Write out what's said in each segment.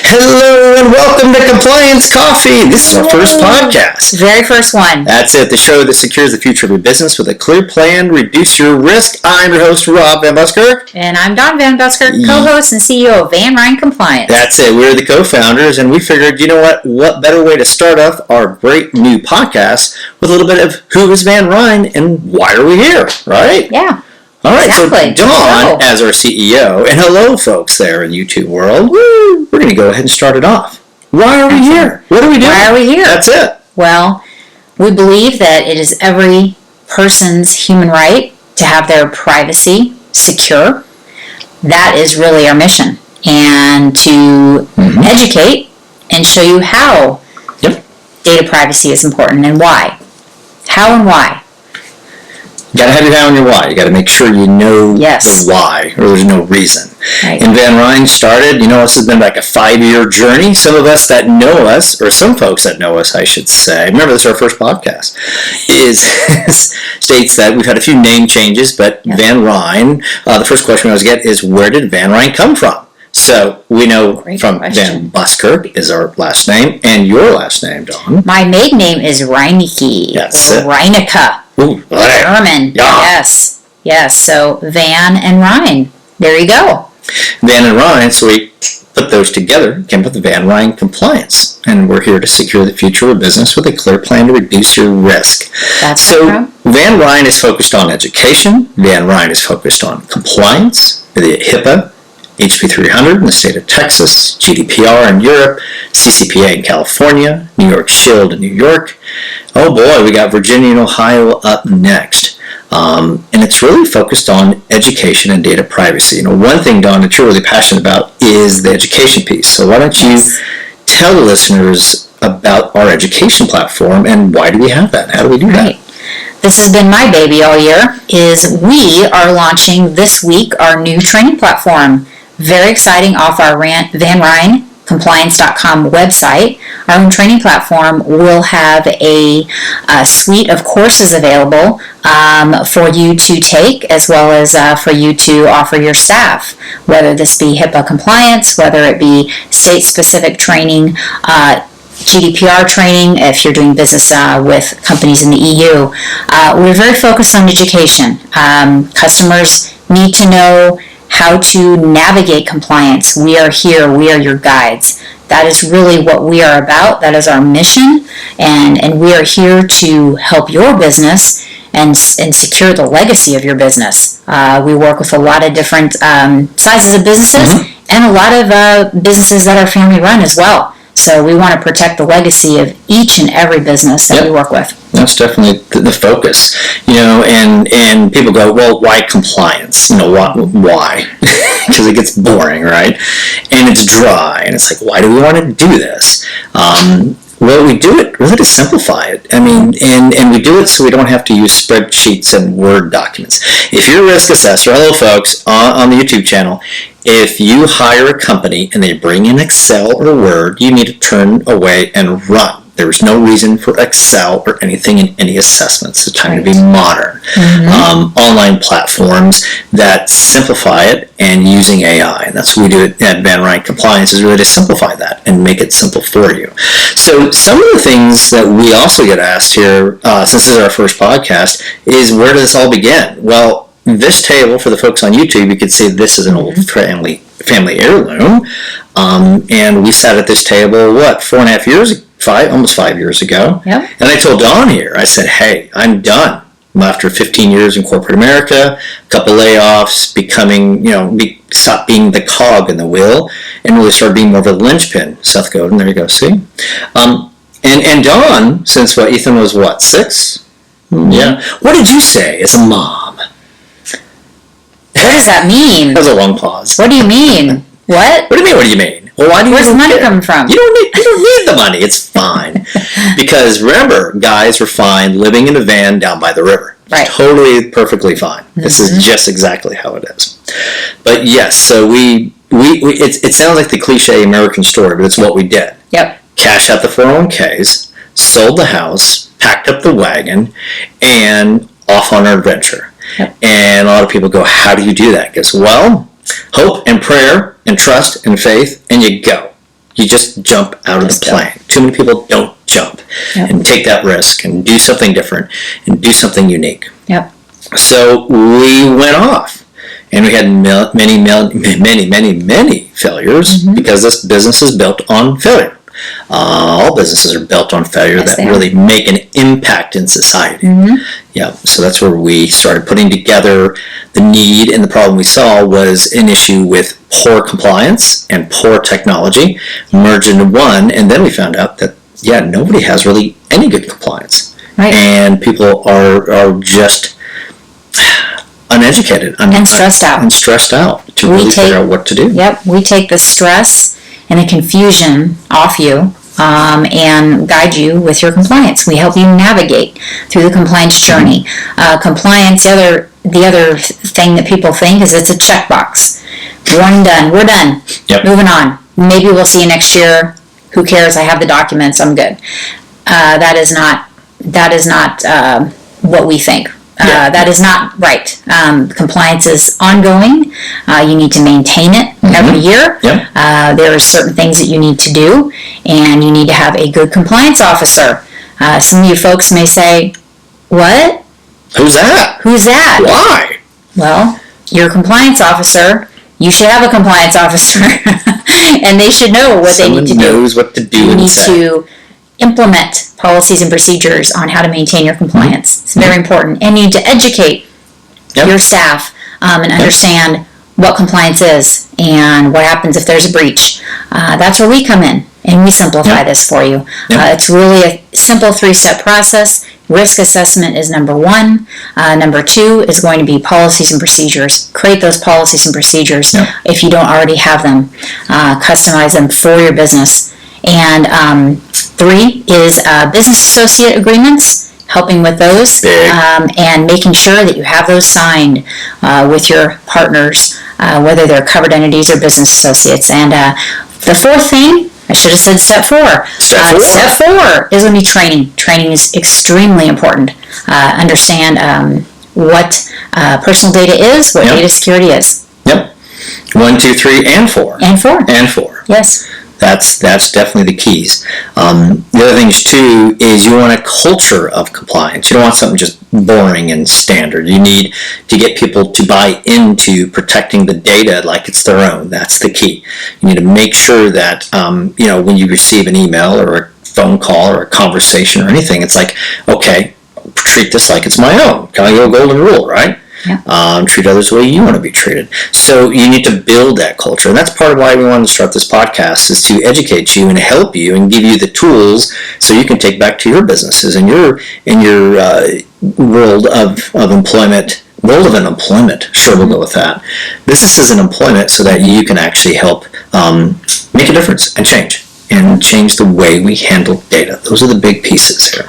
Hello and welcome to Compliance Coffee. This is our first podcast. Very first one. That's it, the show that secures the future of your business with a clear plan, reduce your risk. I'm your host, Rob Van Buskirk. And I'm Dawn Van Buskirk, co-host and CEO of VanRein Compliance. That's it, we're the co-founders, and we figured, you know what better way to start off our great new podcast with a little bit of who is VanRein and why are we here, right? Yeah. All right, exactly. So Dawn, as our CEO, and hello folks there in YouTube world, we're going to go ahead and start it off. Why are we here? What are we doing? Why are we here? That's it. Well, we believe that it is every person's human right to have their privacy secure. That is really our mission. And to educate and show you how data privacy is important and why. How and why. You got to have your how and your why. You got to make sure you know the why, or there's no reason. Right. And VanRein started, this has been like a 5-year journey. Some of us that know us, or some folks that know us, I should say, remember this is our first podcast, states that we've had a few name changes, but VanRein, the first question we always get is, where did VanRein come from? So we know from Van Buskirk is our last name, and your last name, Dawn. My maiden name is Reinicke, or Reinicke. Ooh, German. Yeah. Yes. So Van and Rein. There you go. Van and Rein. So we put those together, came up with VanRein Compliance, and we're here to secure the future of business with a clear plan to reduce your risk. That's so VanRein is focused on education. VanRein is focused on compliance, the HIPAA, HP 300 in the state of Texas, GDPR in Europe, CCPA in California, New York Shield in New York. Oh boy, we got Virginia and Ohio up next. And it's really focused on education and data privacy. One thing, Dawn, that you're really passionate about is the education piece. So why don't you tell the listeners about our education platform and why do we have that? How do we do that? This has been my baby all year, is we are launching this week our new training platform. Very exciting, off our VanReinCompliance.com website. Our own training platform will have a suite of courses available for you to take, as well as for you to offer your staff, whether this be HIPAA compliance, whether it be state-specific training, GDPR training, if you're doing business with companies in the EU. We're very focused on education. Customers need to know how to navigate compliance. We are here. We are your guides. That is really what we are about. That is our mission, and we are here to help your business and secure the legacy of your business. We work with a lot of different sizes of businesses and a lot of businesses that are family run as well. So we want to protect the legacy of each and every business that we work with. That's definitely the focus, and people go, well, why compliance? Why? Because it gets boring, right? And it's dry, and it's like, why do we want to do this? Well, we do it really to simplify it. And we do it so we don't have to use spreadsheets and Word documents. If you're a risk assessor, hello folks, on the YouTube channel, if you hire a company and they bring in Excel or Word, you need to turn away and run. There's no reason for Excel or anything in any assessments. It's time to be modern. Online platforms that simplify it and using AI. And that's what we do at VanRein Compliance, is really to simplify that and make it simple for you. So some of the things that we also get asked here, since this is our first podcast, is where does this all begin? Well, this table, for the folks on YouTube, you can see this is an old family heirloom. And we sat at this table, 4.5 years ago? Almost 5 years ago. Yep. And I told Dawn here, I said, hey, I'm done. After 15 years in corporate America, a couple layoffs, stop being the cog in the wheel, and really start being more of a linchpin. Seth Godin, there you go, see? And Dawn, since Ethan was 6? Yeah. What did you say as a mom? What does that mean? That was a long pause. What do you mean? What? What do you mean? Well, where's the money coming from? You don't need the money. It's fine. Because remember, guys are fine living in a van down by the river. Right. Totally, perfectly fine. This is just exactly how it is. But yes, so it sounds like the cliche American story, but it's what we did. Yep. Cashed out the 401ks, sold the house, packed up the wagon, and off on our adventure. Yep. And a lot of people go, how do you do that? I guess, well, hope and prayer and trust and faith, and you go. You just jump out of the plane. Too many people don't jump and take that risk and do something different and do something unique. Yep. So we went off. And we had many failures because this business is built on failure. All businesses are built on failure that really make an impact in society. Yeah, so that's where we started putting together the need, and the problem we saw was an issue with poor compliance and poor technology merged into one, and then we found out that, nobody has really any good compliance. Right. And people are just uneducated and stressed out to really figure out what to do. Yep, we take the stress and the confusion off you and guide you with your compliance. We help you navigate through the compliance journey. Compliance, the other thing that people think is it's a checkbox. One and done. We're done. Yep. Moving on. Maybe we'll see you next year. Who cares? I have the documents. I'm good. That is not what we think. That is not right. Compliance is ongoing. You need to maintain it every year. Yep. There are certain things that you need to do, and you need to have a good compliance officer. Some of you folks may say, what? Who's that? Who's that? Why? Well, your compliance officer, you should have a compliance officer, and they should know what they need to do. Someone knows what to do You and need say. to implement policies and procedures on how to maintain your compliance. It's very important. And you need to educate your staff and understand what compliance is and what happens if there's a breach. That's where we come in, and we simplify this for you. It's really a simple 3-step process. Risk assessment is number 1. Number 2 is going to be policies and procedures. Create those policies and procedures if you don't already have them. Customize them for your business. And 3 is business associate agreements, helping with those, and making sure that you have those signed with your partners, whether they're covered entities or business associates. And the 4th thing, I should have said step 4. Step 4 is going to be training. Training is extremely important. Understand what personal data is, what data security is. Yep. 1, 2, 3, and 4. And 4. And 4. Yes. That's definitely the keys. The other things too is you want a culture of compliance. You don't want something just boring and standard. You need to get people to buy into protecting the data like it's their own. That's the key. You need to make sure that when you receive an email or a phone call or a conversation or anything, it's like, okay, treat this like it's my own. Kind of golden rule, right? Yeah. Treat others the way you want to be treated. So you need to build that culture, and that's part of why we wanted to start this podcast, is to educate you and help you and give you the tools so you can take back to your businesses and your world of employment. World of employment, sure, we'll go with that. Businesses and employment, so that you can actually help make a difference and change the way we handle data. Those are the big pieces here.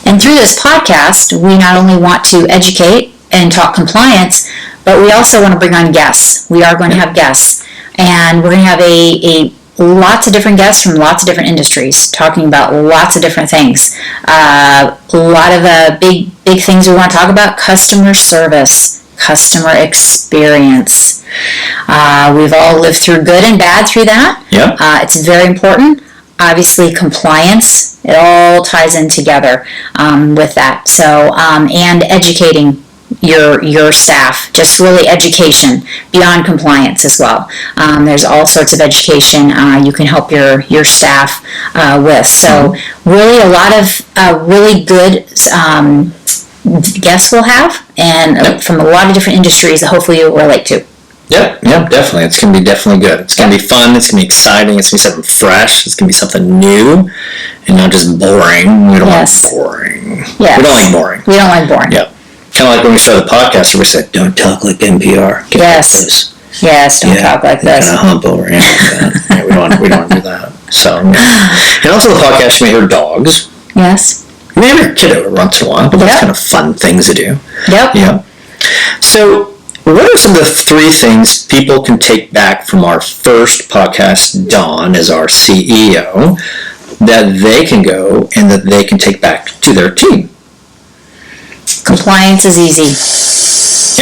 And through this podcast, we not only want to educate and talk compliance, but we also want to bring on guests. We are going to have guests, and we're going to have a lots of different guests from lots of different industries talking about lots of different things. A lot of big things we want to talk about: customer service, customer experience. We've all lived through good and bad through that. Yep. It's very important. Obviously, compliance, it all ties in together with that. So, and educating your staff, just really education beyond compliance as well. There's all sorts of education you can help your staff with. So really a lot of really good guests we'll have, and from a lot of different industries that hopefully you'll relate to. Yep, definitely. It's going to be definitely good. It's going to be fun. It's going to be exciting. It's going to be something fresh. It's going to be something new and not just boring. We don't want boring. Yes. We don't like boring. We don't like boring. Yep. Kind of like when we started the podcast, we said, don't talk like NPR. Yes, don't talk like this. Kind of hump over here like that. We don't want to do that. So, and also the podcast, you may hear dogs. Yes. You may hear a kiddo once in a while, but that's kind of fun things to do. Yep. Yeah. So, what are some of the 3 things people can take back from our first podcast, Dawn, as our CEO, that they can go and that they can take back to their team? Compliance is easy.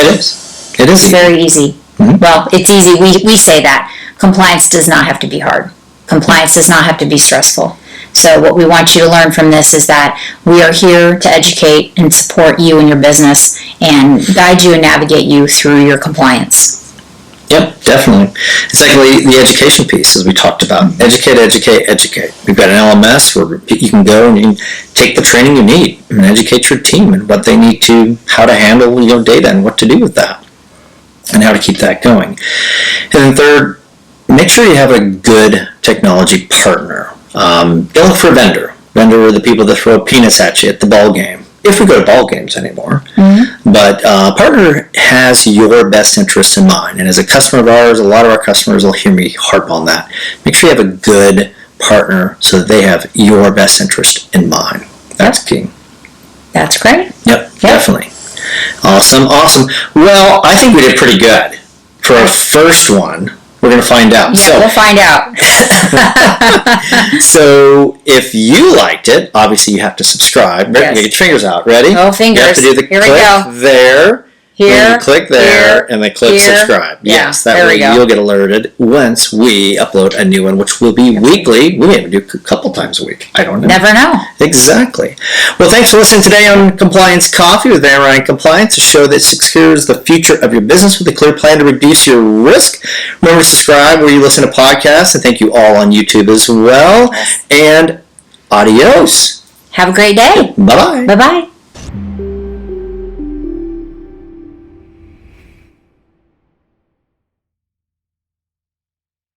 It is. It is very easy. Mm-hmm. Well, it's easy. We say that. Compliance does not have to be hard. Compliance does not have to be stressful. So what we want you to learn from this is that we are here to educate and support you in your business and guide you and navigate you through your compliance. Yep, definitely. It's like the education piece, as we talked about. Educate, educate, educate. We've got an LMS where you can go and you can take the training you need and educate your team and what they need to, how to handle data and what to do with that and how to keep that going. And then third, make sure you have a good technology partner. Don't look for a vendor. Vendor are the people that throw peanuts at you at the ball game. If we go to ball games anymore. But partner has your best interest in mind. And as a customer of ours, a lot of our customers will hear me harp on that. Make sure you have a good partner so that they have your best interest in mind. That's key. That's great. Yep, definitely. Awesome. Well, I think we did pretty good for our first one. We're going to find out. Yeah, we'll find out. So if you liked it, obviously you have to subscribe. Yes. Get your fingers out. Ready? Oh, fingers. You have to do the Here click we go. there. Here. Click there, and then click subscribe. Yeah, Yes, that there way we go. you'll get alerted once we upload a new one, which will be weekly. We may even do a couple times a week. I don't know. Never know. Exactly. Well, thanks for listening today on Compliance Coffee with VanRein Compliance, a show that secures the future of your business with a clear plan to reduce your risk. Remember to subscribe where you listen to podcasts, and thank you all on YouTube as well. And adios. Have a great day. Bye-bye. Bye-bye.